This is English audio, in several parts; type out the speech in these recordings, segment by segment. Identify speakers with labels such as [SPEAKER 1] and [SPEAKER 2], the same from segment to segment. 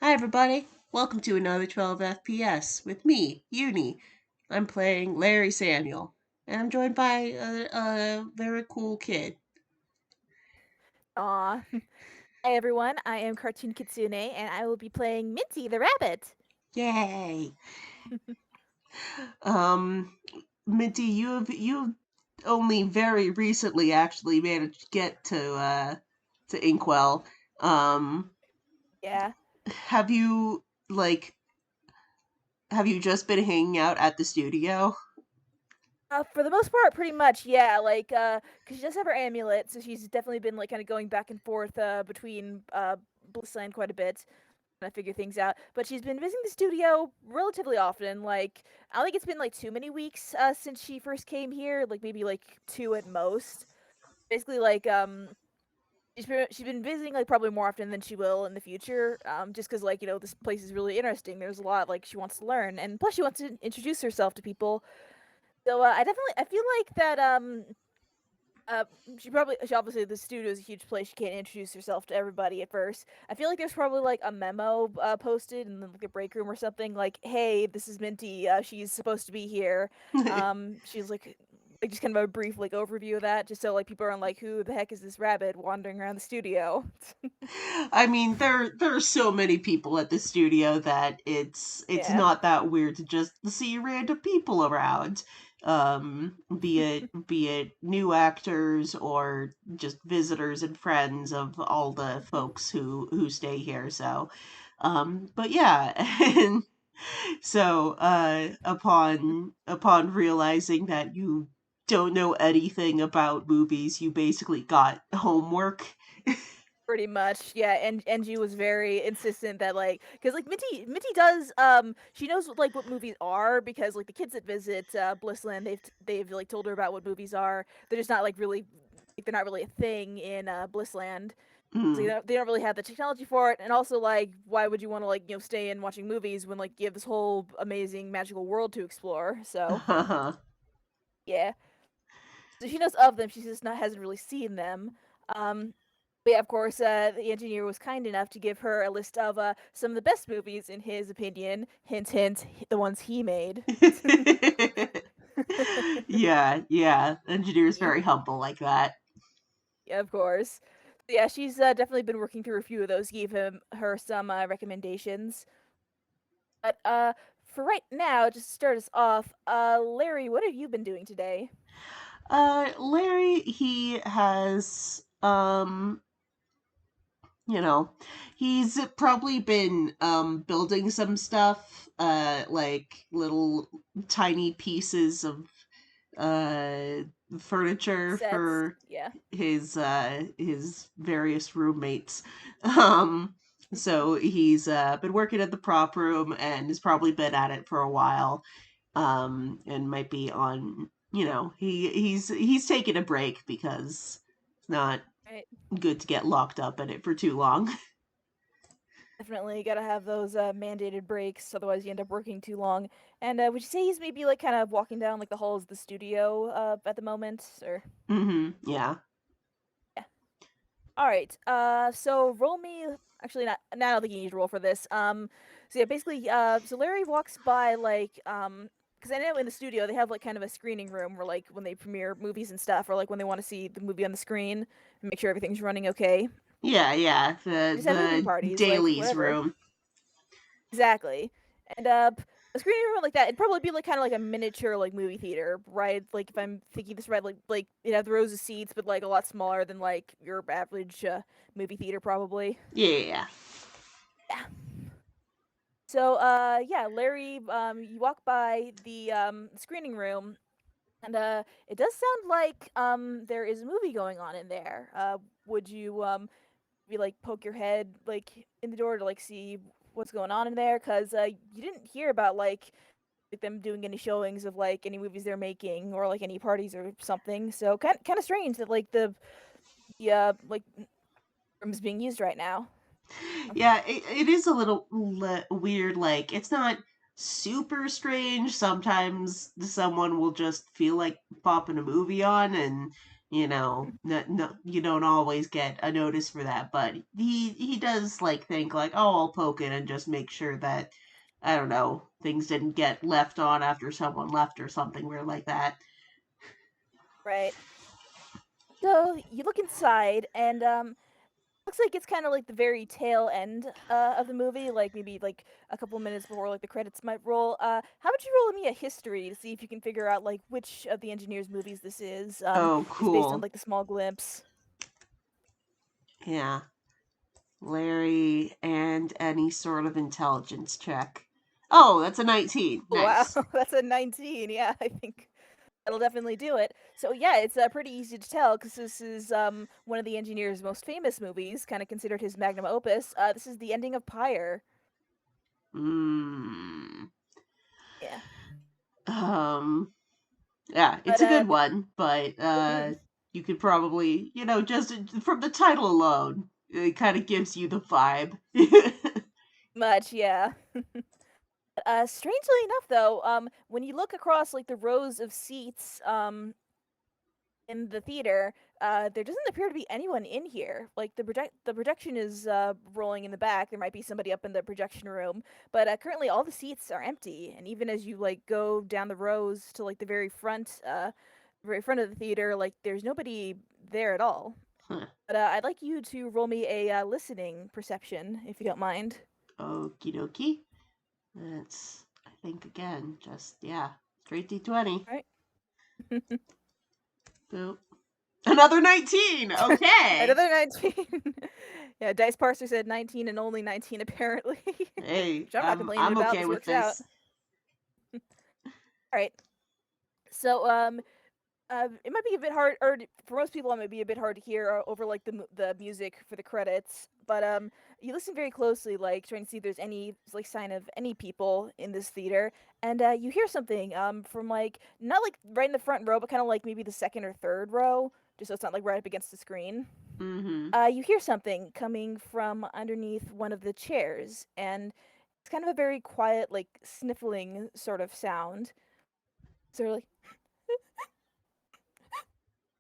[SPEAKER 1] Hi, everybody. Welcome to another 12 FPS with me, Uni. I'm playing Larry Samuel, and I'm joined by a very cool kid.
[SPEAKER 2] Aw. Hi everyone, I am Cartoon Kitsune and I will be playing Minty the rabbit.
[SPEAKER 1] Yay! Um, Minty, you've only very recently actually managed to get to Inkwell. Um,
[SPEAKER 2] Yeah.
[SPEAKER 1] have you like have you just been hanging out at the studio?
[SPEAKER 2] For the most part, pretty much, yeah. Cause she does have her amulet, so she's definitely been like kind of going back and forth between Blissland quite a bit, trying to figure things out. But she's been visiting the studio relatively often. Like, I don't think it's been like too many weeks since she first came here. Like maybe like two at most. Basically, she's been visiting like probably more often than she will in the future. Just because like this place is really interesting. There's a lot like she wants to learn, and plus she wants to introduce herself to people. So I feel like that uh she obviously the studio is a huge place. She can't introduce herself to everybody at first. I feel like there's probably like a memo posted in like a break room or something like, "Hey, this is Minty. She's supposed to be here." She's like just kind of a brief like overview of that, just so like people aren't like, "Who the heck is this rabbit wandering around the studio?"
[SPEAKER 1] I mean, there are so many people at the studio that it's
[SPEAKER 2] Yeah.
[SPEAKER 1] not that weird to just see random people around. Be it new actors or just visitors and friends of all the folks who stay here. So, but yeah, and so upon realizing that you don't know anything about movies, you basically got homework.
[SPEAKER 2] Pretty much, yeah, and Angie was very insistent that because like Minty does she knows what movies are because like the kids that visit Blissland they've like told her about what movies are. They're just not like really like, they're not really a thing in Blissland. So
[SPEAKER 1] Mm.
[SPEAKER 2] they don't really have the technology for it, and also like why would you want to like stay in watching movies when like you have this whole amazing magical world to explore? So yeah, so she knows of them. She just not hasn't really seen them. Um, but yeah, of course, the engineer was kind enough to give her a list of some of the best movies in his opinion. Hint, hint, the ones he made.
[SPEAKER 1] Yeah, yeah. Engineer's very humble like that.
[SPEAKER 2] Yeah, of course. So yeah, she's definitely been working through a few of those. Gave her some recommendations. But for right now, just to start us off, Larry, what have you been doing today?
[SPEAKER 1] Larry, he has you know, he's probably been building some stuff, like little tiny pieces of uh furniture
[SPEAKER 2] Sets.
[SPEAKER 1] for
[SPEAKER 2] Yeah.
[SPEAKER 1] his various roommates. Um so he's been working at the prop room and has probably been at it for a while. And might be on, he's taking a break because it's not
[SPEAKER 2] Right.
[SPEAKER 1] good to get locked up in it for too long.
[SPEAKER 2] Definitely gotta have those mandated breaks, otherwise you end up working too long. And would you say he's maybe like kind of walking down like the halls of the studio at the moment, or
[SPEAKER 1] Yeah.
[SPEAKER 2] yeah? All right. So roll me. Actually, not. Now I don't think you need to roll for this. So yeah, basically, so Larry walks by because I know in the studio they have like kind of a screening room where like when they premiere movies and stuff, or like when they want to see the movie on the screen and make sure everything's running okay.
[SPEAKER 1] Yeah, yeah. The
[SPEAKER 2] Just have movie
[SPEAKER 1] the
[SPEAKER 2] parties, like
[SPEAKER 1] dailies
[SPEAKER 2] whatever.
[SPEAKER 1] room.
[SPEAKER 2] Exactly. And a screening room like that, it'd probably be like kind of like a miniature like movie theater, right? Like if I'm thinking this right, like it'd have the rows of seats, but like a lot smaller than like your average movie theater, probably.
[SPEAKER 1] Yeah.
[SPEAKER 2] Yeah. So yeah, Larry, you walk by the screening room, and it does sound like there is a movie going on in there. Would you be like poke your head like in the door to like see what's going on in there? Cause you didn't hear about like them doing any showings of like any movies they're making or like any parties or something. So kind of strange that like the room is being used right now.
[SPEAKER 1] Yeah, it is a little weird. Like, it's not super strange. Sometimes someone will just feel like popping a movie on, and no, you don't always get a notice for that, but he does like think like, oh, I'll poke it and just make sure that I don't know things didn't get left on after someone left or something weird like that.
[SPEAKER 2] Right. So you look inside, and looks like it's kind of like the very tail end of the movie, like maybe like a couple minutes before like the credits might roll. How would you roll me a history to see if you can figure out like which of the engineers' movies this is?
[SPEAKER 1] Oh,
[SPEAKER 2] Just based on
[SPEAKER 1] cool.
[SPEAKER 2] like the small glimpse.
[SPEAKER 1] Yeah, Larry and any sort of intelligence check. Oh, that's a 19.
[SPEAKER 2] Oh, wow,
[SPEAKER 1] Nice.
[SPEAKER 2] that's a 19. Yeah, I think that'll definitely do it. So yeah, it's pretty easy to tell because this is one of the engineer's most famous movies, kind of considered his magnum opus. This is the ending of Pyre.
[SPEAKER 1] Hmm.
[SPEAKER 2] Yeah,
[SPEAKER 1] Um. Yeah, it's
[SPEAKER 2] but
[SPEAKER 1] a good one, but
[SPEAKER 2] mhm,
[SPEAKER 1] you could probably, just from the title alone, it kind of gives you the vibe.
[SPEAKER 2] much, yeah. Strangely enough, though, when you look across like the rows of seats, in the theater, there doesn't appear to be anyone in here. Like the projection is rolling in the back. There might be somebody up in the projection room, but currently all the seats are empty. And even as you like go down the rows to like the very front of the theater, like there's nobody there at all.
[SPEAKER 1] Huh.
[SPEAKER 2] But I'd like you to roll me a listening perception, if you don't mind.
[SPEAKER 1] Okie dokie. That's, I think, again, just, yeah, straight D20.
[SPEAKER 2] All right.
[SPEAKER 1] Boop. Another 19! Okay!
[SPEAKER 2] Another 19. Yeah, Dice Parser said 19 and only 19 apparently.
[SPEAKER 1] Hey,
[SPEAKER 2] Which I'm not complaining
[SPEAKER 1] I'm
[SPEAKER 2] about.
[SPEAKER 1] okay
[SPEAKER 2] This
[SPEAKER 1] with
[SPEAKER 2] works out.
[SPEAKER 1] this.
[SPEAKER 2] All right. So it might be a bit hard, or for most people, it might be a bit hard to hear over like the music for the credits. But you listen very closely, like trying to see if there's any like sign of any people in this theater, and you hear something from like not like right in the front row, but kind of like maybe the second or third row, just so it's not like right up against the screen.
[SPEAKER 1] Mm-hmm.
[SPEAKER 2] You hear something coming from underneath one of the chairs, and it's kind of a very quiet, like sniffling sort of sound. So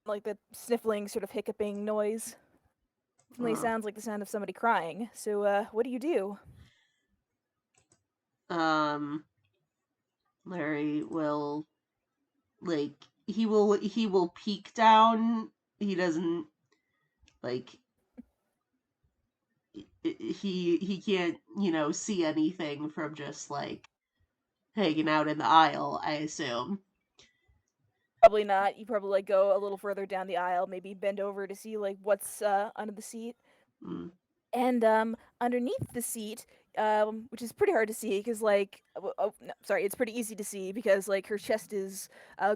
[SPEAKER 2] like the sniffling, sort of hiccuping noise. Definitely
[SPEAKER 1] Uh,
[SPEAKER 2] sounds like the sound of somebody crying. So, what do you do?
[SPEAKER 1] um, Larry will, like, he will peek down. He doesn't, like, he can't see anything from just like hanging out in the aisle, I assume.
[SPEAKER 2] Probably not. You probably like go a little further down the aisle, maybe bend over to see like what's under the seat.
[SPEAKER 1] Mm.
[SPEAKER 2] And underneath the seat, which is pretty hard to see because like oh no, sorry, it's pretty easy to see because like her chest is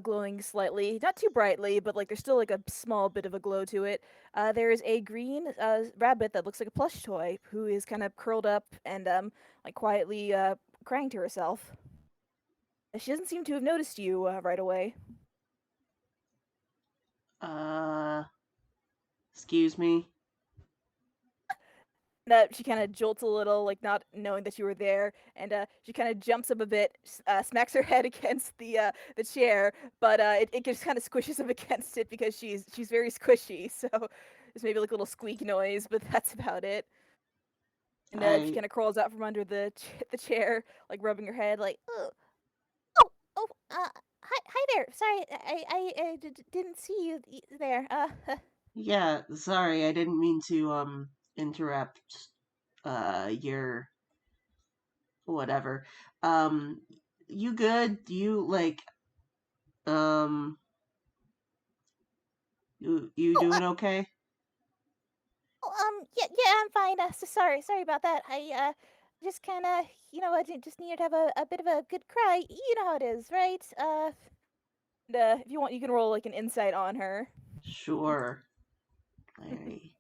[SPEAKER 2] glowing slightly, not too brightly, but like there's still like a small bit of a glow to it. There is a green rabbit that looks like a plush toy who is kind of curled up and like quietly crying to herself. She doesn't seem to have noticed you right away.
[SPEAKER 1] uh Excuse me.
[SPEAKER 2] That she kind of jolts a little, like not knowing that you were there, and she kind of jumps up a bit, smacks her head against the chair, but it just kind of squishes up against it because she's very squishy. So there's maybe like a little squeak noise, but that's about it. And she
[SPEAKER 1] I
[SPEAKER 2] kind of crawls out from under the chair, like rubbing her head, like oh oh hi there. Sorry, didn't see you there.
[SPEAKER 1] Yeah, sorry, I didn't mean to interrupt your whatever. Um you good? Do you like um you
[SPEAKER 2] Oh,
[SPEAKER 1] doing okay?
[SPEAKER 2] yeah, I'm fine. So sorry about that. I just kind of, I just needed to have a bit of a good cry. You know how it is, right? If you want, you can roll like an insight on her.
[SPEAKER 1] Sure. Larry.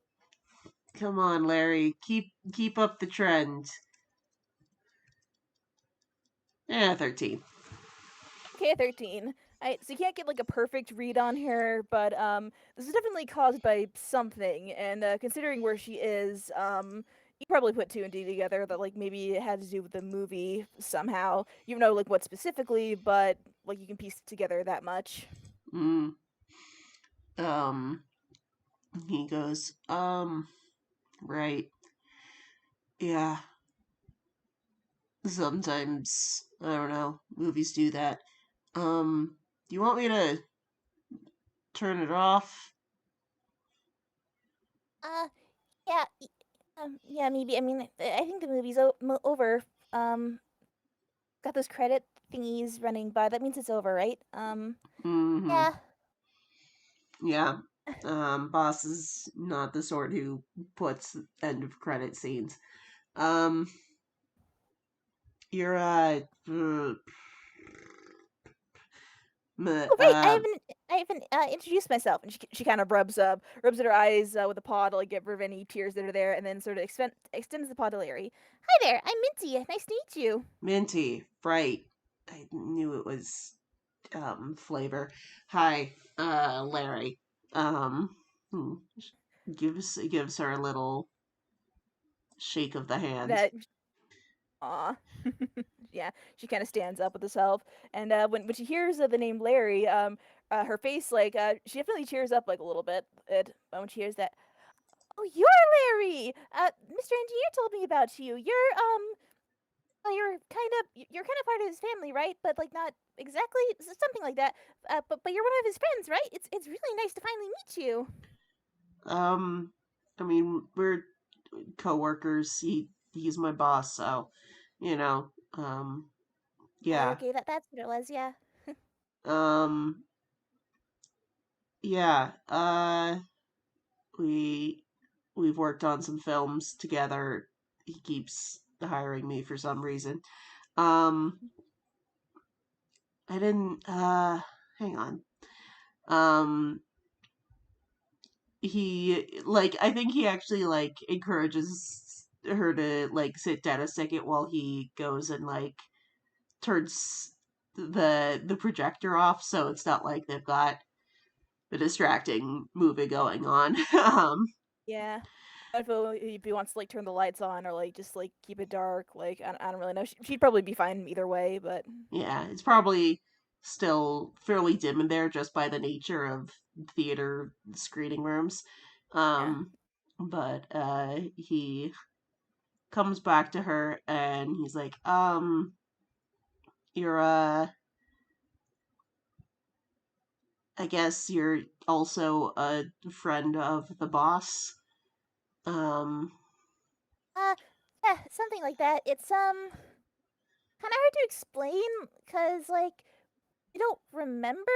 [SPEAKER 1] Come on, Larry. Keep up the trend. Yeah, 13.
[SPEAKER 2] Okay, 13. Right, so you can't get like a perfect read on her, but this is definitely caused by something. And considering where she is, you probably put two and two together that like maybe it had to do with the movie somehow. You know like what specifically, but like you can piece it together that much.
[SPEAKER 1] Mm. Um, he goes, right. Yeah. Sometimes, I don't know, movies do that. Do you want me to turn it off?
[SPEAKER 2] Uh, yeah, yeah, maybe. I mean, I think the movie's over. Um, got those credit thingies running by. That means it's over, right?
[SPEAKER 1] Mm-hmm.
[SPEAKER 2] Yeah.
[SPEAKER 1] Yeah. Boss is not the sort who puts end of credit scenes. Um, you're,
[SPEAKER 2] Oh, right.
[SPEAKER 1] uh,
[SPEAKER 2] I haven't introduced myself. And she kind of rubs at her eyes with a paw to like get rid of any tears that are there, and then sort of extends the paw to Larry. Hi there, I'm Minty. Nice to meet you.
[SPEAKER 1] Minty, right. I knew it was, flavor. Hi, Larry. Hmm, gives her a little shake of the hand.
[SPEAKER 2] That, aw, yeah. She kind of stands up with herself, and when she hears the name Larry, her face like she definitely cheers up like a little bit. When she hears that, oh, you're Larry. Mr. Engineer told me about you. Well, you're kind of part of his family, right? But like not exactly something like that. But you're one of his friends, right? It's really nice to finally meet you.
[SPEAKER 1] Um, I mean, we're coworkers. He's my boss, so you know. Yeah.
[SPEAKER 2] Okay, that's what it was. Yeah.
[SPEAKER 1] Um, yeah. We we've worked on some films together. He keeps hiring me for some reason. Um, I didn't. Hang on. Um, I think he actually like encourages her to like sit down a second while he goes and like turns the projector off, so it's not like they've got a distracting movie going on.
[SPEAKER 2] Yeah. If he wants to like turn the lights on or like just like keep it dark, like I don't really know. She'd probably be fine either way, but
[SPEAKER 1] Yeah, it's probably still fairly dim in there just by the nature of theater screening rooms.
[SPEAKER 2] yeah.
[SPEAKER 1] Um, but he comes back to her and he's like, you're I guess you're also a friend of the boss. Um,
[SPEAKER 2] Uh, yeah, something like that. It's kind of hard to explain because like we don't remember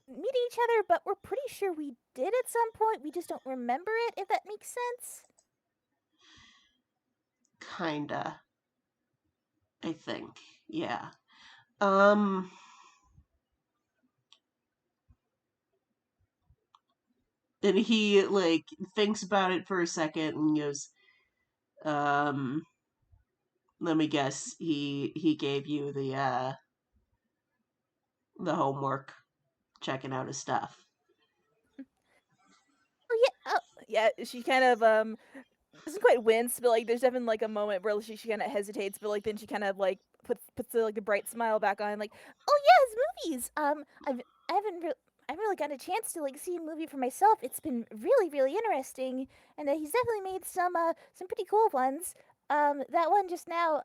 [SPEAKER 2] meeting each other, but we're pretty sure we did at some point. We just don't remember it, if that makes sense.
[SPEAKER 1] kinda, I think. Yeah. Um, and he like thinks about it for a second and goes, um, let me guess, he gave you the homework checking out his stuff.
[SPEAKER 2] Oh yeah, yeah. She kind of doesn't quite wince, but like there's definitely like a moment where she kind of hesitates, but like then she kind of like puts the, like a bright smile back on, like, oh yeah, his movies. I haven't I haven't really gotten a chance to like see a movie for myself. It's been really interesting, and he's definitely made some pretty cool ones. That one just now,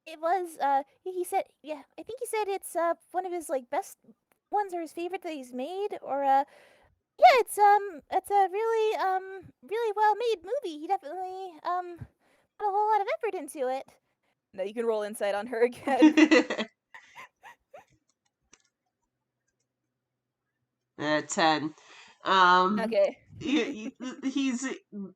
[SPEAKER 2] it was he said, yeah, I think he said it's one of his like best ones or his favorite that he's made, or yeah, it's a really well made movie. He definitely put a whole lot of effort into it. No, you can roll insight on her again.
[SPEAKER 1] 10. Um,
[SPEAKER 2] Okay.
[SPEAKER 1] he's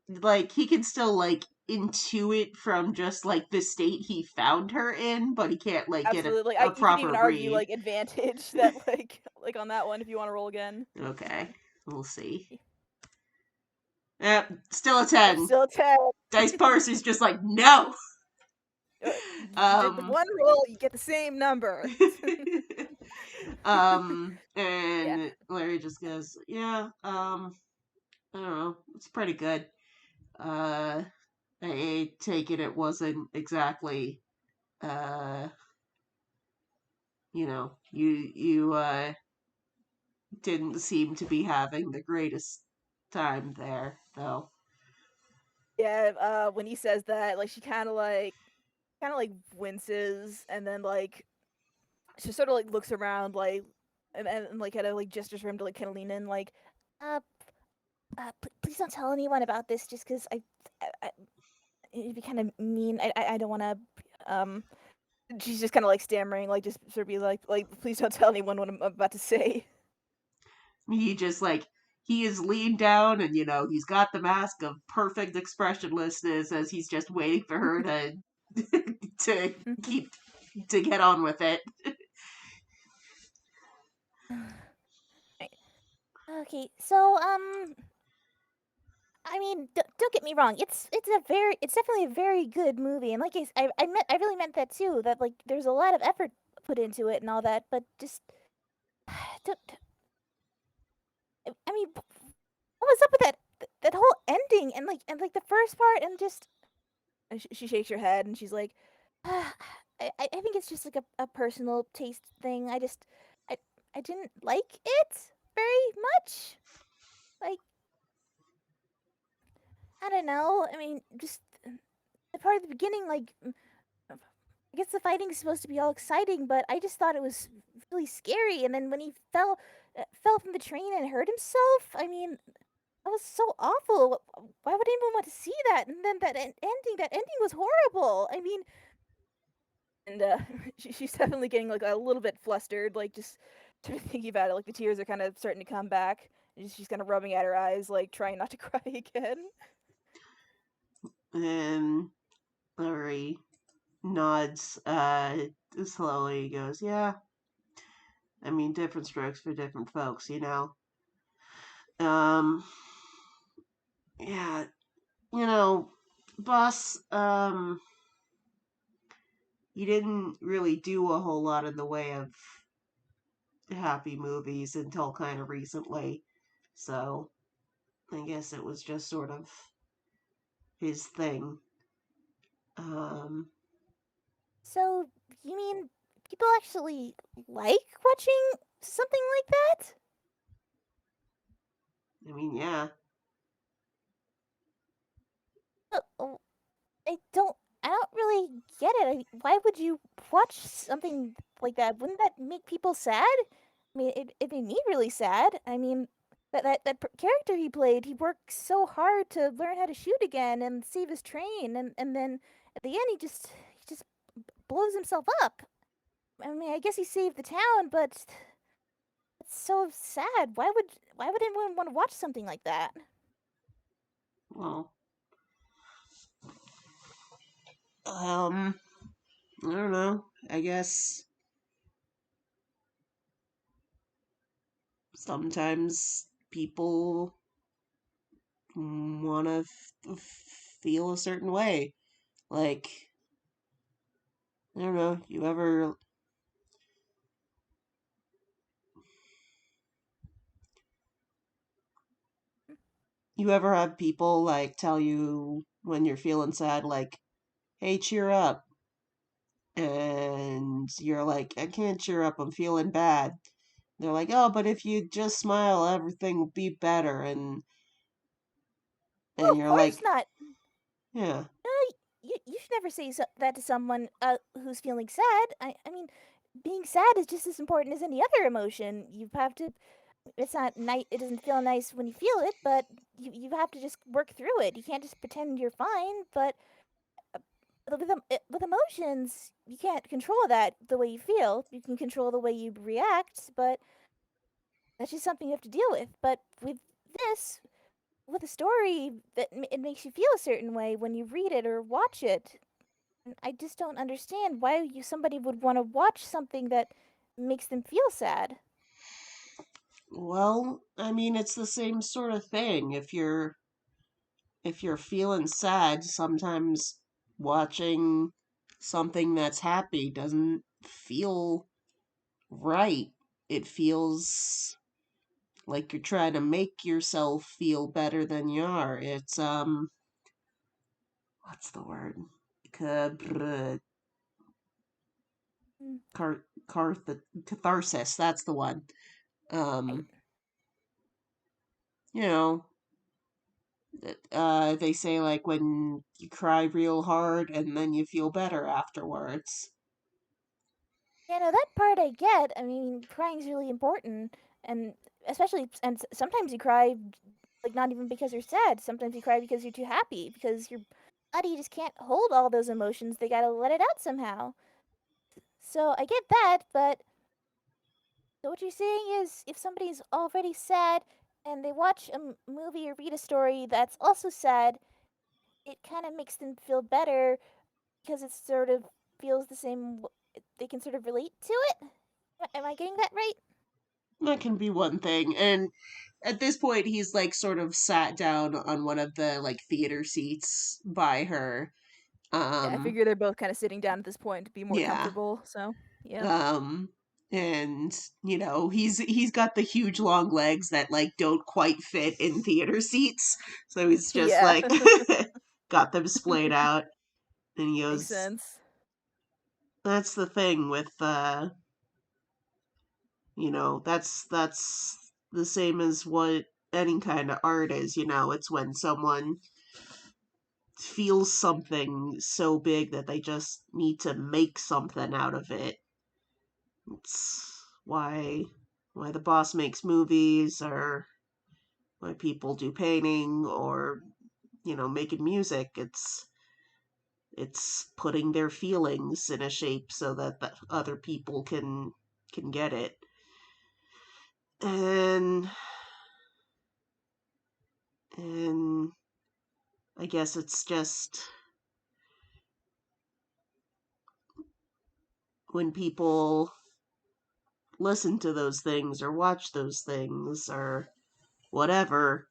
[SPEAKER 1] like he can still like intuit from just like the state he found her in, but he can't like get
[SPEAKER 2] Absolutely.
[SPEAKER 1] a
[SPEAKER 2] You could
[SPEAKER 1] proper
[SPEAKER 2] even argue
[SPEAKER 1] read.
[SPEAKER 2] like advantage that like on that one if you want to roll again.
[SPEAKER 1] Okay, we'll see. Yep, still a 10.
[SPEAKER 2] Still 10.
[SPEAKER 1] Dice Parser's just like, no.
[SPEAKER 2] You did the
[SPEAKER 1] Um,
[SPEAKER 2] one roll, you get the same number. Yeah.
[SPEAKER 1] and Larry just goes, yeah, I don't know, it's pretty good. Uh, I take it wasn't exactly, uh, you didn't seem to be having the greatest time there, though.
[SPEAKER 2] Yeah, when he says that, like she kind of like winces, and then like she sort of like looks around, like and like kind of like gestures for him to like kind of lean in, like, uh, please don't tell anyone about this, just because I it'd be kind of mean. I don't want to. Um, she's just kind of like stammering, like just sort of be like, please don't tell anyone what I'm about to say.
[SPEAKER 1] He just like he is leaned down and he's got the mask of perfect expressionlessness as he's just waiting for her to to keep to get on with it.
[SPEAKER 2] Okay, so I mean, don't get me wrong. It's definitely a very good movie, and like I really meant that too. That like there's a lot of effort put into it and all that, but just don't, I mean, what was up with that whole ending and like the first part and just and she shakes her head and she's like, I think it's just like a personal taste thing. I I didn't like it very much. Like I don't know. I mean, just the part at the beginning, like I guess the fighting's supposed to be all exciting, but I just thought it was really scary. And then when he fell from the train and hurt himself, I mean, that was so awful. Why would anyone want to see that? And then that ending was horrible. I mean, and she's definitely getting like a little bit flustered, like just sort of thinking about it. Like the tears are kind of starting to come back. And she's kind of rubbing at her eyes, like trying not to cry again.
[SPEAKER 1] And Larry nods slowly. He goes, "Yeah, I mean, different strokes for different folks. Um, yeah, you know, boss, you didn't really do a whole lot in the way of happy movies until kind of recently. So I guess it was just sort of his thing. Um,
[SPEAKER 2] So you mean people actually like watching something like that?
[SPEAKER 1] I mean, yeah.
[SPEAKER 2] Oh, I don't really get it. Why would you watch something like that? Wouldn't that make people sad? I mean, it made me really sad. I mean, character he played, he worked so hard to learn how to shoot again and save his train, and then at the end he just blows himself up. I mean, I guess he saved the town, but it's so sad. Why would anyone want to watch something like that?
[SPEAKER 1] Well, I don't know. I guess sometimes people want to feel a certain way. Like, I don't know. You ever have people like tell you when you're feeling sad, like, "Hey, cheer up," and you're like, "I can't cheer up. I'm feeling bad." They're like, "Oh, but if you just smile, everything will be better." And
[SPEAKER 2] Well, of
[SPEAKER 1] you're
[SPEAKER 2] course
[SPEAKER 1] like,
[SPEAKER 2] not.
[SPEAKER 1] "Yeah,
[SPEAKER 2] You should never say that to someone who's feeling sad. I mean, being sad is just as important as any other emotion. You have to. It's not nice. It doesn't feel nice when you feel it, but you have to just work through it. You can't just pretend you're fine. But with emotions, you can't control that the way you feel. You can control the way you react, but that's just something you have to deal with. But this, with a story that it makes you feel a certain way when you read it or watch it. I just don't understand why somebody would want to watch something that makes them feel sad.
[SPEAKER 1] well, I mean, it's the same sort of thing. If you're feeling sad, sometimes watching something that's happy doesn't feel right. It feels like you're trying to make yourself feel better than you are. It's what's the word? Ca-
[SPEAKER 2] Mm,
[SPEAKER 1] Car- catharsis. That's the one.
[SPEAKER 2] right.
[SPEAKER 1] you know, they say like when you cry real hard and then you feel better afterwards.
[SPEAKER 2] Yeah, no, that part I get. I mean, crying's really important, and especially, and sometimes you cry, like not even because you're sad. Sometimes you cry because you're too happy, because your body just can't hold all those emotions. They gotta let it out somehow. So I get that, but so what you're saying is, if somebody's already sad and they watch a movie or read a story that's also sad, it kind of makes them feel better because it sort of feels the same. They can sort of relate to it. Am I getting that right?
[SPEAKER 1] That can be one thing. And at this point, he's like sort of sat down on one of the like theater seats by her.
[SPEAKER 2] Yeah, I
[SPEAKER 1] Um,
[SPEAKER 2] figure they're both kind of sitting down at this point to be more
[SPEAKER 1] yeah.
[SPEAKER 2] comfortable. So yeah,
[SPEAKER 1] Um, and he's got the huge long legs that like don't quite fit in theater seats, so he's just
[SPEAKER 2] yeah,
[SPEAKER 1] like got them splayed out. And he
[SPEAKER 2] makes
[SPEAKER 1] goes,
[SPEAKER 2] sense.
[SPEAKER 1] "That's the thing with that's the same as what any kind of art is. It's when someone feels something so big that they just need to make something out of it. It's why the boss makes movies, or why people do painting, or making music. It's putting their feelings in a shape so that the other people can get it. And and I guess it's just when people listen to those things or watch those things or whatever,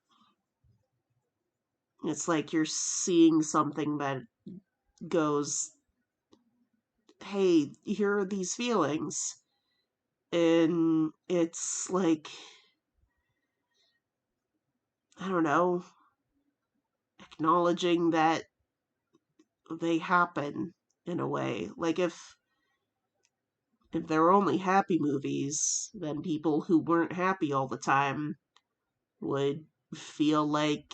[SPEAKER 1] it's like you're seeing something that goes, hey, here are these feelings. And it's like, I don't know, acknowledging that they happen in a way. Like if there were only happy movies, then people who weren't happy all the time would feel like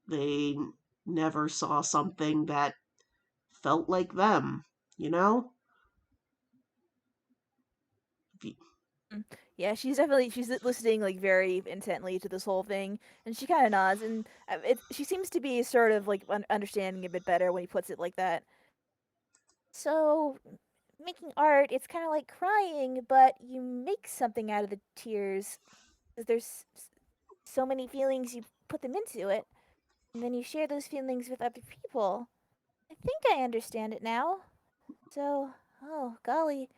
[SPEAKER 1] they never saw something that felt like them, you know?
[SPEAKER 2] Mm. Yeah, she's listening like very intently to this whole thing, and she kind of nods, and she seems to be sort of like understanding a bit better when he puts it like that. So, making art, it's kind of like crying, but you make something out of the tears. 'Cause there's so many feelings, you put them into it, and then you share those feelings with other people. I think I understand it now. So, oh golly,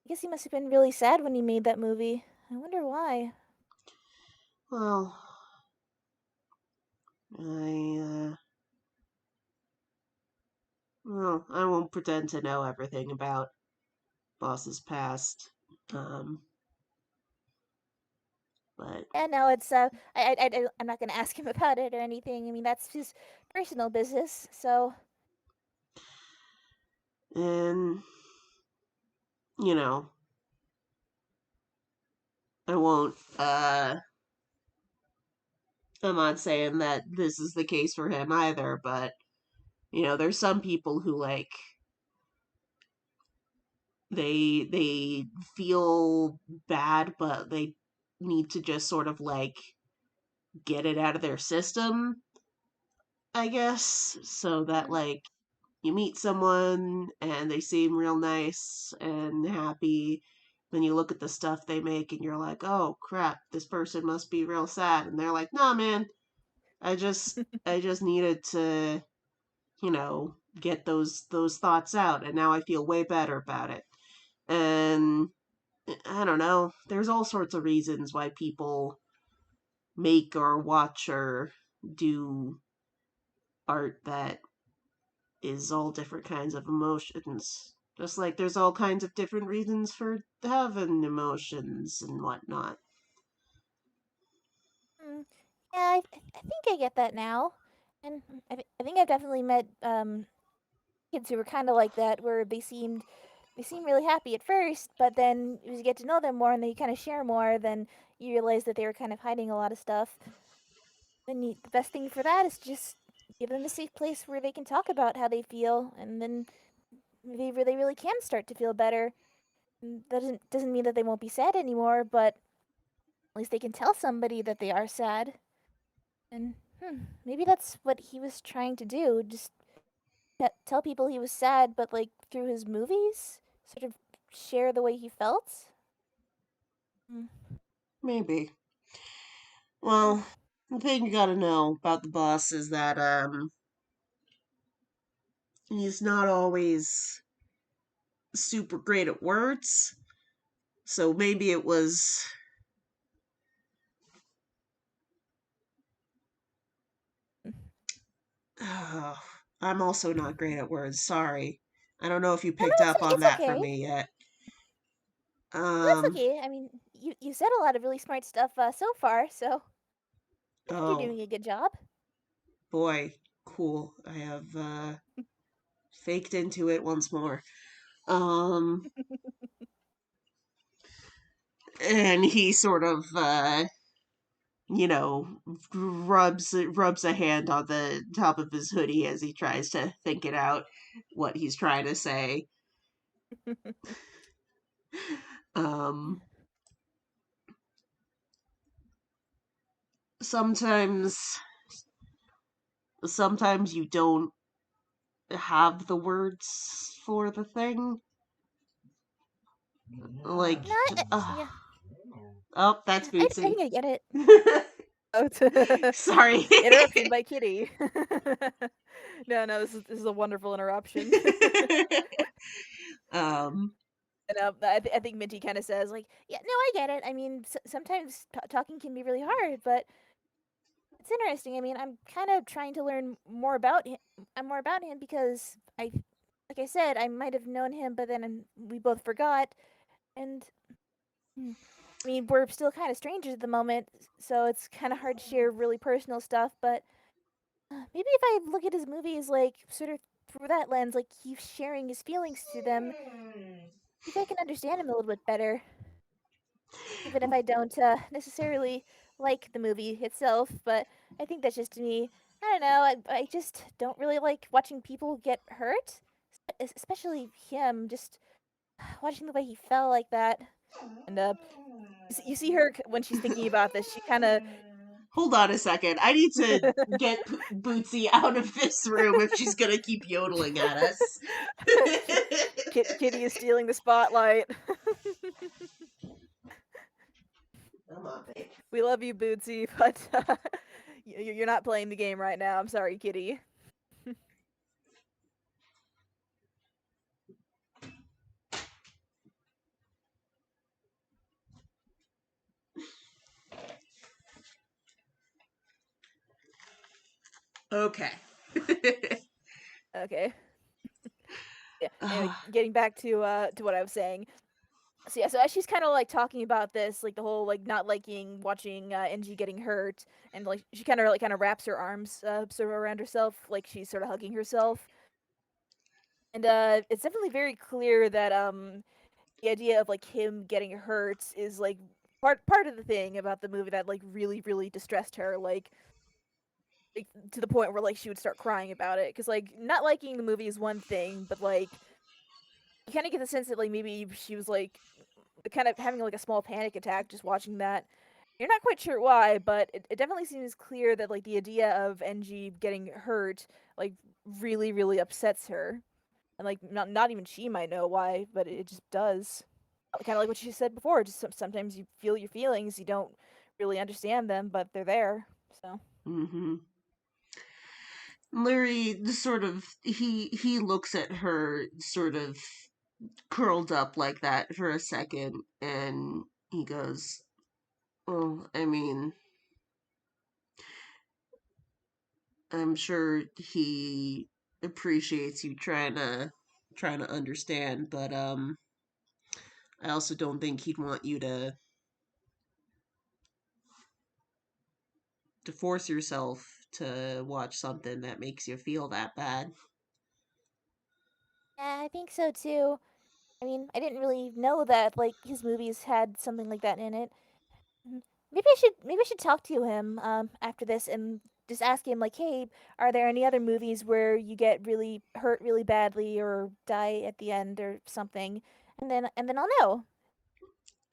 [SPEAKER 2] I guess he must have been really sad when he made that movie. I wonder why.
[SPEAKER 1] Well, I I won't pretend to know everything about Boss's past. Um, but
[SPEAKER 2] Yeah, no, it's I'm not gonna ask him about it or anything. I mean, that's his personal business. So,
[SPEAKER 1] and you know, I won't I'm not saying that this is the case for him either, but there's some people who like they feel bad, but they need to just sort of like get it out of their system, I guess, so that
[SPEAKER 2] mm,
[SPEAKER 1] like you meet someone and they seem real nice and happy, then you look at the stuff they make and you're like, "Oh crap, this person must be real sad." And they're like, "Nah, man, I just needed to, get those thoughts out, and now I feel way better about it." And I don't know, there's all sorts of reasons why people make or watch or do art that is all different kinds of emotions. Just like there's all kinds of different reasons for having emotions and whatnot.
[SPEAKER 2] mm, yeah, I think I get that now, and I think I've definitely met kids who were kind of like that, where they seem really happy at first, but then as you get to know them more and they kind of share more, then you realize that they were kind of hiding a lot of stuff. then the best thing for that is just give them a safe place where they can talk about how they feel, and then they really can start to feel better. That doesn't mean that they won't be sad anymore, but at least they can tell somebody that they are sad. And maybe that's what he was trying to do. Just tell people he was sad, but like through his movies, sort of share the way he felt. Mm.
[SPEAKER 1] Maybe. Well, the thing you gotta know about the boss is that he's not always super great at words. So maybe it was I'm also not great at words. Sorry. I don't know if you
[SPEAKER 2] No, no,
[SPEAKER 1] picked up on
[SPEAKER 2] it's
[SPEAKER 1] that from
[SPEAKER 2] okay.
[SPEAKER 1] me yet.
[SPEAKER 2] That's
[SPEAKER 1] Um,
[SPEAKER 2] okay. I mean, you said a lot of really smart stuff so far, so I think you're
[SPEAKER 1] oh
[SPEAKER 2] doing a good job.
[SPEAKER 1] boy, cool. I have faked into it once more. Um, and he sort of you know, rubs a hand on the top of his hoodie as he tries to think it out what he's trying to say. Um, sometimes sometimes you don't have the words for the thing. Like,
[SPEAKER 2] No, yeah,
[SPEAKER 1] oh, that's
[SPEAKER 2] I
[SPEAKER 1] Bootsie.
[SPEAKER 2] think I get it. Oh,
[SPEAKER 1] Sorry.
[SPEAKER 2] interruption by Kitty. No, no, this is a wonderful interruption.
[SPEAKER 1] um,
[SPEAKER 2] And I think Minty kind of says like, yeah, no, I get it. I mean, sometimes talking can be really hard, but it's interesting. I mean, I'm kind of trying to learn more about him. More about him because like I said, I might have known him, but then we both forgot. And I mean, we're still kind of strangers at the moment, so it's kind of hard to share really personal stuff. But maybe if I look at his movies like sort of through that lens, like he's sharing his feelings to them, maybe I can understand him a little bit better, even if I don't necessarily like the movie itself. But I think that's just me. I don't know. I just don't really like watching people get hurt, especially him. Just watching the way he fell like that, and you see her when she's thinking about this. She kind of
[SPEAKER 1] hold on a second. I need to get Bootsy out of this room if she's gonna keep yodeling at us.
[SPEAKER 2] Kitty is stealing the spotlight.
[SPEAKER 1] Come on, babe.
[SPEAKER 2] We love you, Bootsy, but you're not playing the game right now. I'm sorry, Kitty.
[SPEAKER 1] Okay.
[SPEAKER 2] Okay. Yeah. Anyway, getting back to what I was saying. So yeah, so as she's kind of like talking about this, like the whole like not liking watching NG getting hurt, and like she kind of wraps her arms sort of around herself, like she's sort of hugging herself, and it's definitely very clear that the idea of like him getting hurt is like part of the thing about the movie that like really distressed her, like to the point where like she would start crying about it, because like not liking the movie is one thing, but like you kind of get the sense that like maybe she was like kind of having like a small panic attack just watching that. You're not quite sure why, but it definitely seems clear that like the idea of NG getting hurt like really upsets her, and like not even she might know why, but it just does. Kind of like what she said before. Just sometimes you feel your feelings, you don't really understand them, but they're there. So
[SPEAKER 1] Mm-hmm. Larry sort of he looks at her sort of curled up like that for a second and he goes, "Well, I mean, I'm sure he appreciates you trying to understand, but I also don't think he'd want you to force yourself to watch something that makes you feel that bad."
[SPEAKER 2] yeah, I think so too. I mean, I didn't really know that like his movies had something like that in it. maybe I should talk to him after this and just ask him like, hey, are there any other movies where you get really hurt really badly or die at the end or something, and then I'll know.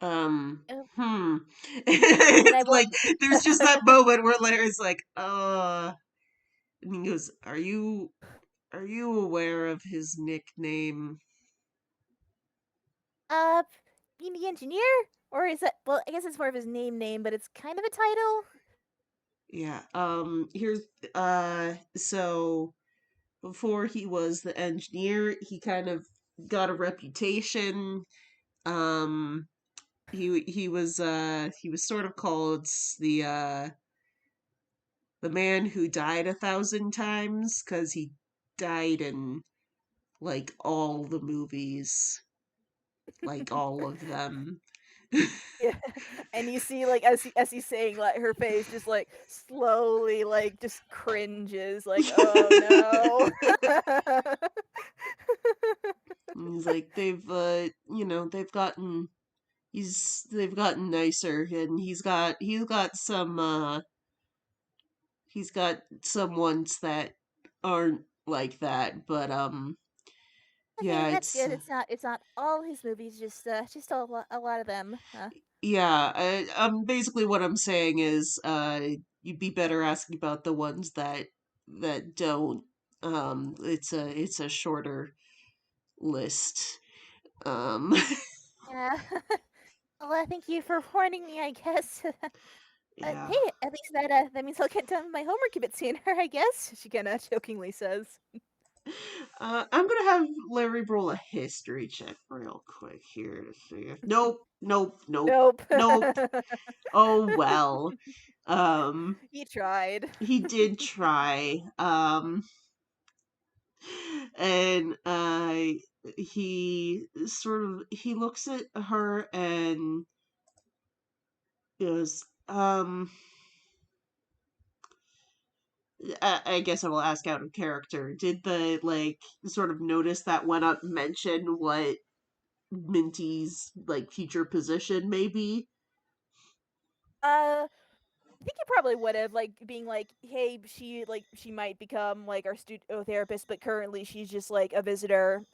[SPEAKER 1] Um,
[SPEAKER 2] Uh,
[SPEAKER 1] hmm.
[SPEAKER 2] And then I
[SPEAKER 1] It's
[SPEAKER 2] won't.
[SPEAKER 1] like there's just that moment where Larry's like, and he goes, are you aware of his nickname?
[SPEAKER 2] uh, being the engineer, or is that? Well, I guess it's more of his name, but it's kind of a title.
[SPEAKER 1] Yeah. Here's so before he was the engineer, he kind of got a reputation. Um, he was sort of called the man who died 1,000 times because he died in like all the movies, like all of them.
[SPEAKER 2] Yeah, and you see like as he's saying like her face just like slowly like just cringes like oh no.
[SPEAKER 1] He's like they've gotten nicer, and he's got some ones that aren't like that, but
[SPEAKER 2] Okay,
[SPEAKER 1] yeah,
[SPEAKER 2] that's good. It's not all his movies, just a lot of them.
[SPEAKER 1] yeah, basically what I'm saying is you'd be better asking about the ones that don't. It's a shorter list. Um
[SPEAKER 2] Yeah. Well, thank you for warning me, I guess.
[SPEAKER 1] yeah.
[SPEAKER 2] Hey, at least that means I'll get done with my homework a bit sooner, I guess. She kind of jokingly says.
[SPEAKER 1] I'm gonna have Larry roll a history check real quick here to see if. Nope, nope, nope,
[SPEAKER 2] Nope.
[SPEAKER 1] nope. Oh well. Um,
[SPEAKER 2] He tried.
[SPEAKER 1] he did try. And he looks at her and goes, I guess I will ask out of character. Did the like sort of notice that went up mention what Minty's like future position may be?
[SPEAKER 2] I think he probably would have like being like, "Hey, she might become like our studio therapist, but currently she's just like a visitor."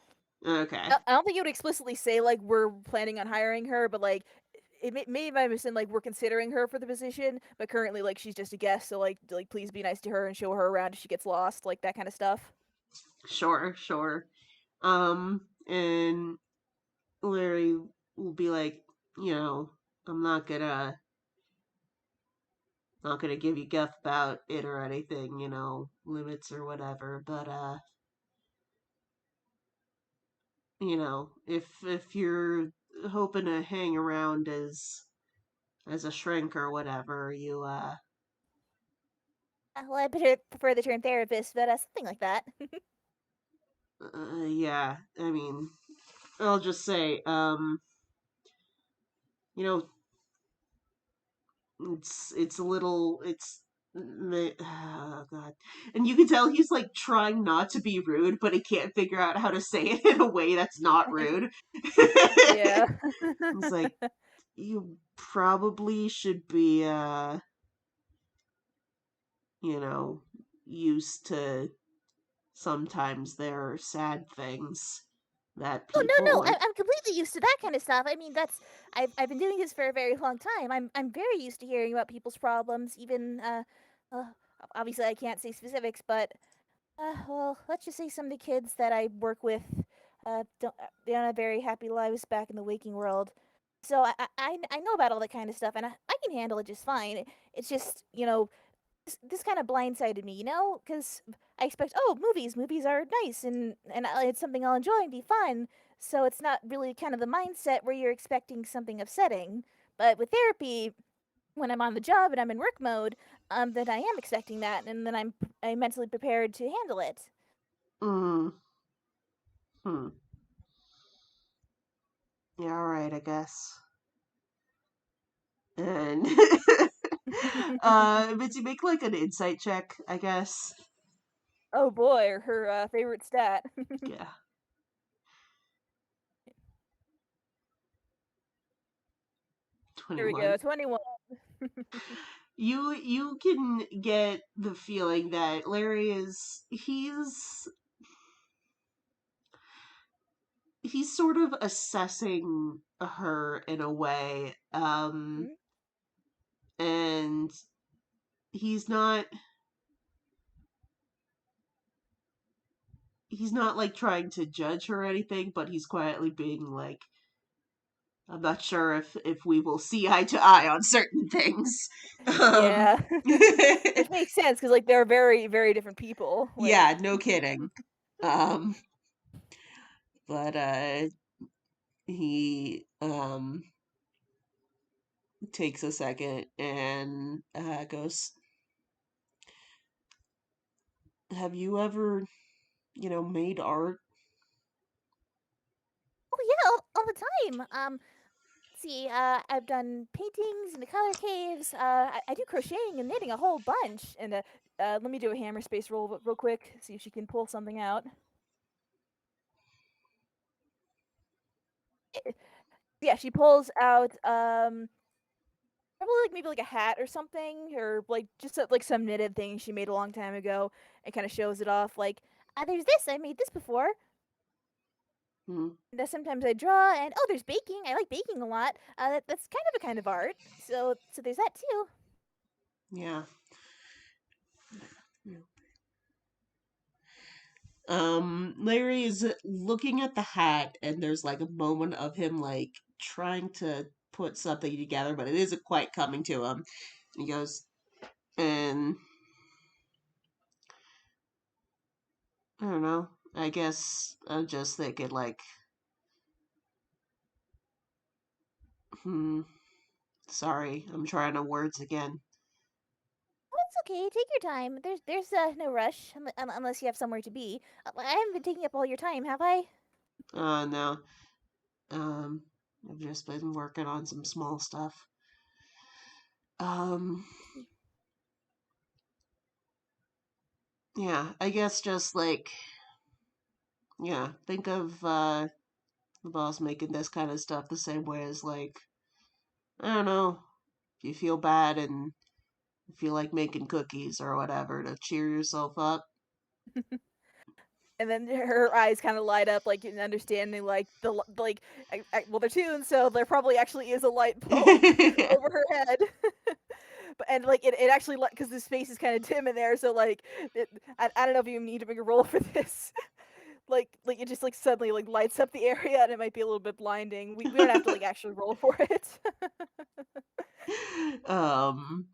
[SPEAKER 1] Okay,
[SPEAKER 2] I don't think it would explicitly say like we're planning on hiring her, but like it may have been like we're considering her for the position, but currently like she's just a guest, so like please be nice to her and show her around if she gets lost, like that kind of stuff.
[SPEAKER 1] sure, sure. And Larry will be like, you know, I'm not gonna give you guff about it or anything, limits or whatever, but if you're hoping to hang around as a shrink or whatever, you
[SPEAKER 2] Well, I better prefer the term therapist, but something like that.
[SPEAKER 1] yeah, I mean, I'll just say, you know, it's a little oh god, and you can tell he's like trying not to be rude, but he can't figure out how to say it in a way that's not rude.
[SPEAKER 2] Yeah.
[SPEAKER 1] It's like you probably should be you know used to sometimes there are sad things that
[SPEAKER 2] Oh no,
[SPEAKER 1] people
[SPEAKER 2] no,
[SPEAKER 1] are.
[SPEAKER 2] I'm completely used to that kind of stuff. I mean, that's I've been doing this for a very long time. I'm very used to hearing about people's problems. Even uh obviously I can't say specifics, but well, let's just say some of the kids that I work with they don't have very happy lives back in the waking world. So I know about all that kind of stuff, and I can handle it just fine. It's just this kind of blindsided me, because I expect, oh, movies are nice and it's something I'll enjoy and be fun. So it's not really kind of the mindset where you're expecting something upsetting. But with therapy, when I'm on the job and I'm in work mode, then I am expecting that, and then I'm mentally prepared to handle it.
[SPEAKER 1] Mm, hmm. Yeah, all right, I guess. And but you make like an insight check, I guess.
[SPEAKER 2] Oh boy, her favorite stat.
[SPEAKER 1] Yeah.
[SPEAKER 2] Here we go,
[SPEAKER 1] 21.
[SPEAKER 2] 21.
[SPEAKER 1] You can get the feeling that Larry is he's sort of assessing her in a way,
[SPEAKER 2] Mhm.
[SPEAKER 1] and he's not he's not like trying to judge her or anything, but he's quietly being like, I'm not sure if we will see eye to eye on certain things. Um,
[SPEAKER 2] Yeah. Which makes sense because like they're very, very different people. Like,
[SPEAKER 1] yeah, no kidding. Um, but he takes a second and goes, "Have you ever, made art?"
[SPEAKER 2] oh yeah, all the time. Let's see, I've done paintings in the color caves. I do crocheting and knitting a whole bunch. And let me do a hammer space roll real quick, see if she can pull something out. Eh, Yeah, she pulls out probably like maybe like a hat or something, or like just like some knitted thing she made a long time ago, and kind of shows it off. Like, there's this, I made this before.
[SPEAKER 1] Hmm,
[SPEAKER 2] And sometimes I draw, and oh, there's baking. I like baking a lot. That's kind of a kind of art. So there's that too.
[SPEAKER 1] yeah. Larry is looking at the hat, and there's like a moment of him like trying to put something together, but it isn't quite coming to him. He goes, and I don't know. I guess I'm just thinking like, hmm, sorry, I'm trying to words again.
[SPEAKER 2] Oh, it's okay. Take your time. There's no rush unless you have somewhere to be. I haven't been taking up all your time, have I?
[SPEAKER 1] No. Um, I've just been working on some small stuff. Um, yeah, I guess just like, yeah, think of the boss making this kind of stuff the same way as like, I don't know, if you feel bad and feel like making cookies or whatever to cheer yourself up.
[SPEAKER 2] And then her eyes kind of light up, like in understanding, like like, well, they're tuned, so there probably actually is a light bulb over her head. But and like it actually because the space is kind of dim in there, so like I don't know if you need to make a roll for this. Like it just like suddenly like lights up the area, and it might be a little bit blinding. We don't have to like actually roll for it.
[SPEAKER 1] um,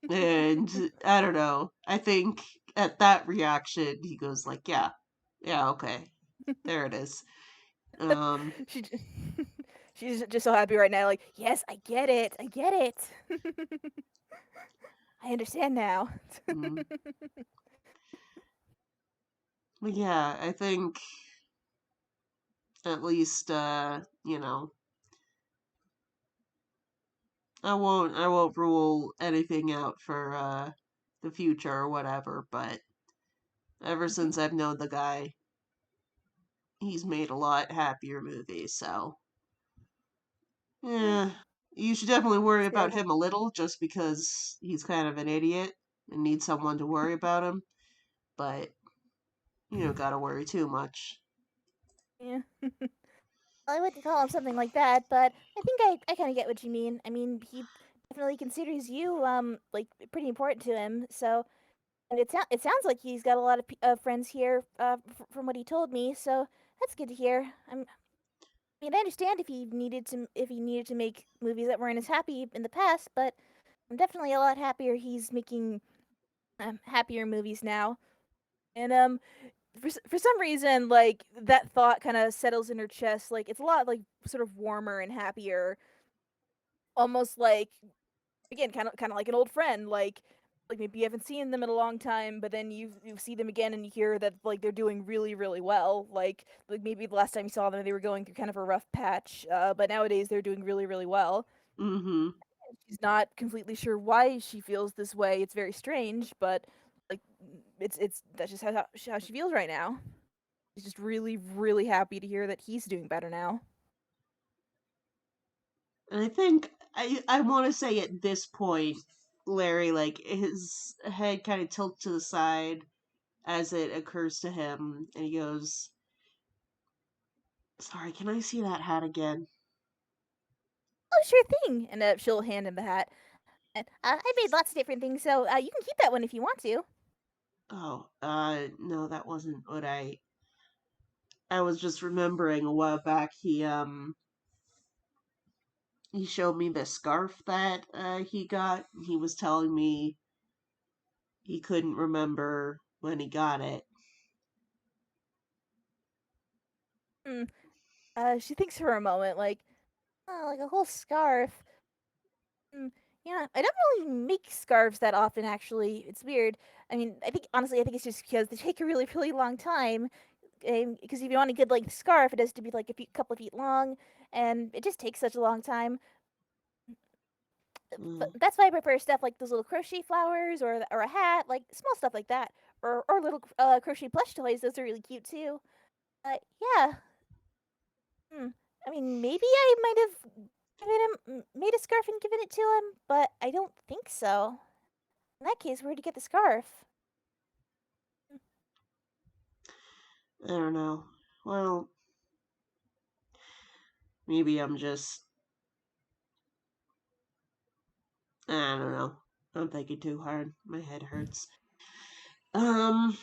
[SPEAKER 1] and I don't know. I think at that reaction, he goes like, "Yeah, yeah, okay, there it is." Um,
[SPEAKER 2] she she's just so happy right now. Like, yes, I get it. I get it. I understand now.
[SPEAKER 1] mm, but yeah, I think at least I won't rule anything out for the future or whatever, but ever since I've known the guy, he's made a lot happier movies, so yeah. You should definitely worry about
[SPEAKER 2] Understandable.
[SPEAKER 1] him a little just because he's kind of an idiot and needs someone to worry about him, but you don't gotta worry too much.
[SPEAKER 2] Yeah. I wouldn't call him something like that, but I think I kind of get what you mean. I mean, he definitely considers you like pretty important to him. So, and it sounds like he's got a lot of friends here from what he told me. So that's good to hear. I mean, I understand if he needed to make movies that weren't as happy in the past, but I'm definitely a lot happier he's making happier movies now. And for some reason, like that thought kind of settles in her chest. Like it's a lot like sort of warmer and happier, almost like again, kind of like an old friend. Like maybe you haven't seen them in a long time, but then you see them again and you hear that like they're doing really really well. Like maybe the last time you saw them, they were going through kind of a rough patch, but nowadays they're doing really really well.
[SPEAKER 1] Mm-hmm.
[SPEAKER 2] She's not completely sure why she feels this way. It's very strange, but like it's that's just how she feels right now. She's just really, really happy to hear that he's doing better now.
[SPEAKER 1] And I think I want to say at this point, Larry, like his head kind of tilts to the side as it occurs to him, and he goes, "Sorry, can I see that hat again?"
[SPEAKER 2] Oh, sure thing. And she'll hand him the hat. And I made lots of different things, so you can keep that one if you want to.
[SPEAKER 1] Oh, no, that wasn't what I was just remembering a while back. He showed me the scarf that he got. He was telling me he couldn't remember when he got it.
[SPEAKER 2] Mm. She thinks for a moment, like, oh, like a whole scarf. Mm, yeah, I don't really make scarves that often, actually. It's weird. I mean, honestly, I think it's just because they take a really, really long time. Because if you want a good length scarf, it has to be like couple of feet long, and it just takes such a long time. But
[SPEAKER 1] Mm.
[SPEAKER 2] that's why I prefer stuff like those little crochet flowers, or a hat, like small stuff like that, or little crochet plush toys. Those are really cute too. Yeah. Hmm. I mean, maybe I might have made a scarf and given it to him, but I don't think so. In that case, where'd you get the scarf?
[SPEAKER 1] I don't know. Well, maybe I'm just. I don't know. I'm thinking too hard. My head hurts. Um,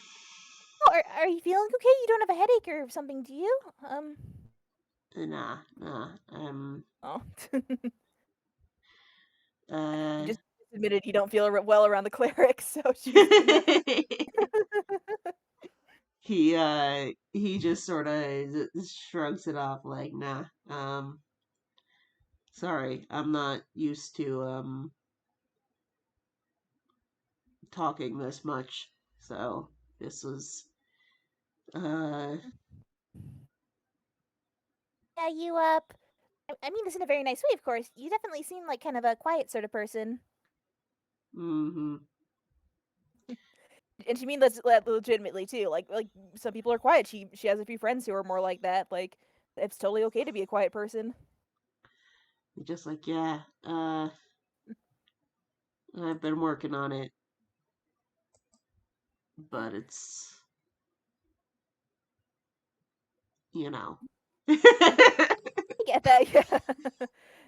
[SPEAKER 2] Oh, are you feeling okay? You don't have a headache or something, do you?
[SPEAKER 1] nah.
[SPEAKER 2] Oh. You
[SPEAKER 1] Uh.
[SPEAKER 2] just admitted you don't feel well around the cleric, so she's gonna.
[SPEAKER 1] he just sort of shrugs it off like, nah. Sorry, I'm not used to talking this much. So this was uh
[SPEAKER 2] Yeah, you I mean this in a very nice way, of course. You definitely seem like kind of a quiet sort of person.
[SPEAKER 1] mm-hmm.
[SPEAKER 2] And she means that legitimately too. Like some people are quiet. She has a few friends who are more like that. Like it's totally okay to be a quiet person.
[SPEAKER 1] Just like, yeah, I've been working on it, but it's you know.
[SPEAKER 2] I get that. Yeah.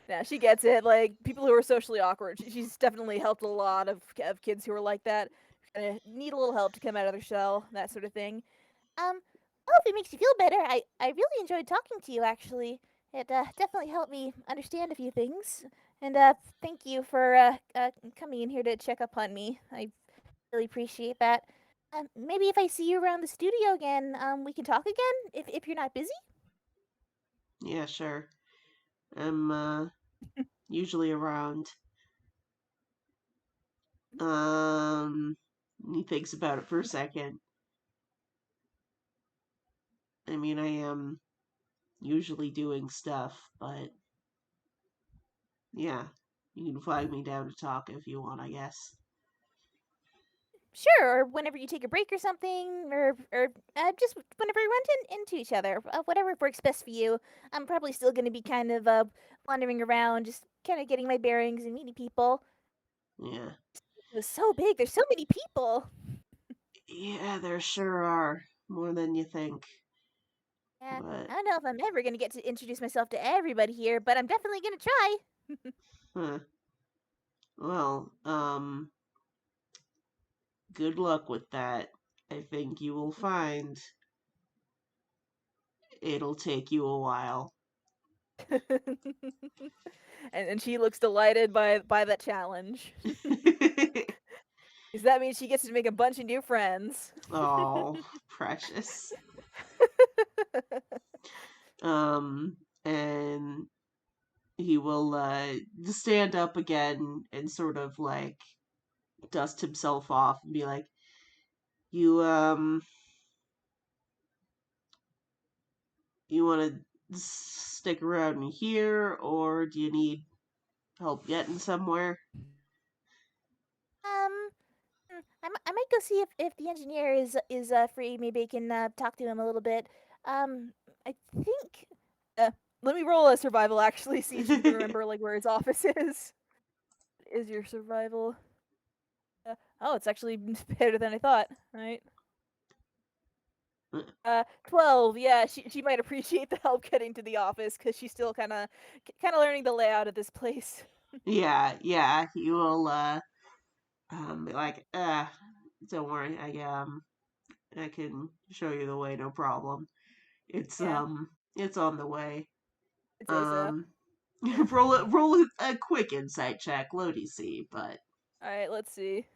[SPEAKER 2] Yeah, she gets it. Like people who are socially awkward, she's definitely helped a lot of kids who are like that. Kind of need a little help to come out of their shell, that sort of thing. Well, if it makes you feel better, I really enjoyed talking to you. Actually, it definitely helped me understand a few things. And thank you for coming in here to check up on me. I really appreciate that. Maybe if I see you around the studio again, we can talk again. If you're not busy.
[SPEAKER 1] Yeah, sure. I'm usually around. Um, he thinks about it for a second. I mean, I am usually doing stuff, but yeah, you can flag me down to talk if you want, I guess.
[SPEAKER 2] Sure, or whenever you take a break or something, or just whenever we run into each other, whatever works best for you. I'm probably still going to be kind of wandering around, just kind of getting my bearings and meeting people.
[SPEAKER 1] Yeah.
[SPEAKER 2] It was so big. There's so many people.
[SPEAKER 1] Yeah, there sure are. More than you think.
[SPEAKER 2] Yeah,
[SPEAKER 1] But,
[SPEAKER 2] I don't know if I'm ever going to get to introduce myself to everybody here, but I'm definitely going to try.
[SPEAKER 1] huh. Well, good luck with that. I think you will find it'll take you a while.
[SPEAKER 2] And she looks delighted by that challenge. Because that means she gets to make a bunch of new friends.
[SPEAKER 1] Oh, precious. Um, and he will stand up again and sort of like dust himself off and be like, "You you want to stick around here, or do you need help getting somewhere?"
[SPEAKER 2] Um, I might go see if the engineer is free. Maybe I can talk to him a little bit. I think. let me roll a survival actually, see if you can remember like where his office is. Is your survival? Oh, it's actually better than I thought. Right. 12. Yeah, she might appreciate the help getting to the office because she's still kind of learning the layout of this place.
[SPEAKER 1] Yeah, he will be like, don't worry, I can show you the way, no problem. It's
[SPEAKER 2] Yeah,
[SPEAKER 1] it's on the way.
[SPEAKER 2] I'd say so.
[SPEAKER 1] Um roll a quick insight check, low DC, but
[SPEAKER 2] All right, let's see.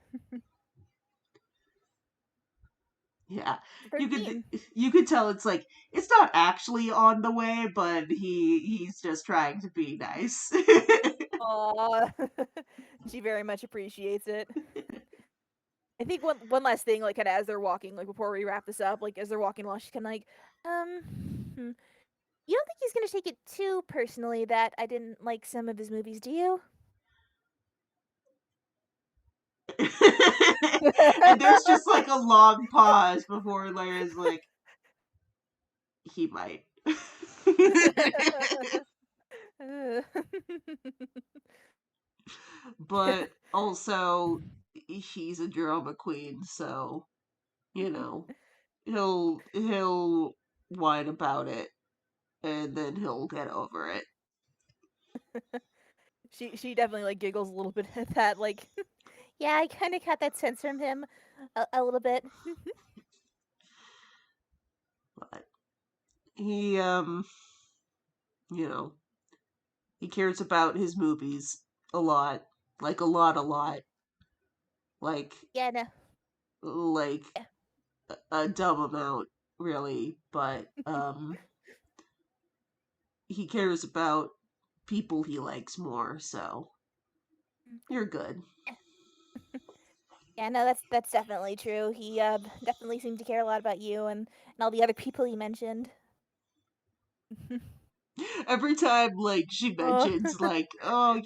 [SPEAKER 1] yeah. You could
[SPEAKER 2] 13.
[SPEAKER 1] you could tell it's like it's not actually on the way, but he's just trying to be nice.
[SPEAKER 2] Aw, she very much appreciates it. I think one last thing, like kind of as they're walking, like before we wrap this up, like as they're walking along, she's kind of like, hmm, you don't think he's gonna take it too personally that I didn't like some of his movies, do you?
[SPEAKER 1] And there's just like a long pause before Larry's like, he might. But also, he's a drama queen, so you know he'll whine about it, and then he'll get over it.
[SPEAKER 2] She definitely like giggles a little bit at that, like, yeah, I kind of got that sense from him a little bit.
[SPEAKER 1] But he you know he cares about his movies a lot, like a lot, like
[SPEAKER 2] Yeah, no,
[SPEAKER 1] like
[SPEAKER 2] yeah.
[SPEAKER 1] a dumb amount, really. But he cares about people he likes more, so you're good.
[SPEAKER 2] Yeah, no, that's definitely true. He definitely seemed to care a lot about you and all the other people you mentioned.
[SPEAKER 1] Every time like she
[SPEAKER 2] Oh.
[SPEAKER 1] mentions like, oh,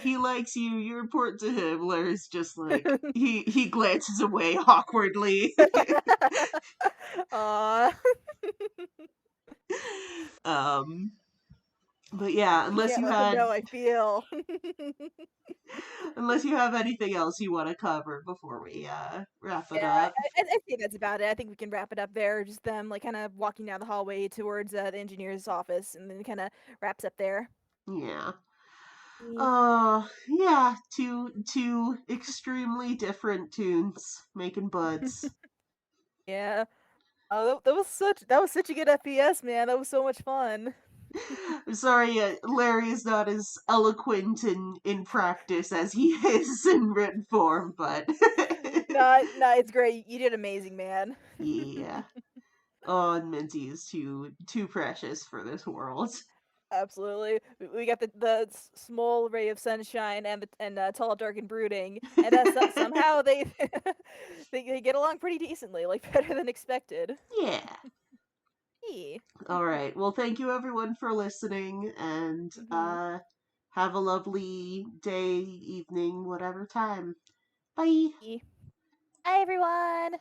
[SPEAKER 1] he likes you, you're important to him, Larry's just like he glances away awkwardly.
[SPEAKER 2] Aw.
[SPEAKER 1] um but yeah,
[SPEAKER 2] You can't let them know I feel.
[SPEAKER 1] unless you have anything else you want to cover before we wrap it
[SPEAKER 2] Yeah,
[SPEAKER 1] up.
[SPEAKER 2] I think that's about it. I think we can wrap it up there. Just them like kind of walking down the hallway towards the engineer's office, and then kind of wraps up there.
[SPEAKER 1] Yeah.
[SPEAKER 2] Mm.
[SPEAKER 1] Yeah, two extremely different tunes making buds.
[SPEAKER 2] Yeah. Oh, that was such a good FPS, man. That was so much fun.
[SPEAKER 1] I'm sorry, Larry is not as eloquent in practice as he is in written form, but
[SPEAKER 2] No, no, it's great. You did amazing, man.
[SPEAKER 1] yeah. Oh, and Minty is too precious for this world.
[SPEAKER 2] Absolutely. We got the small ray of sunshine and tall, dark, and brooding, and somehow they, they get along pretty decently, like better than expected.
[SPEAKER 1] Yeah.
[SPEAKER 2] Hey.
[SPEAKER 1] All right. Well, thank you everyone for listening, and
[SPEAKER 2] Hmm.
[SPEAKER 1] have a lovely day, evening, whatever time. Bye.
[SPEAKER 2] Hi everyone.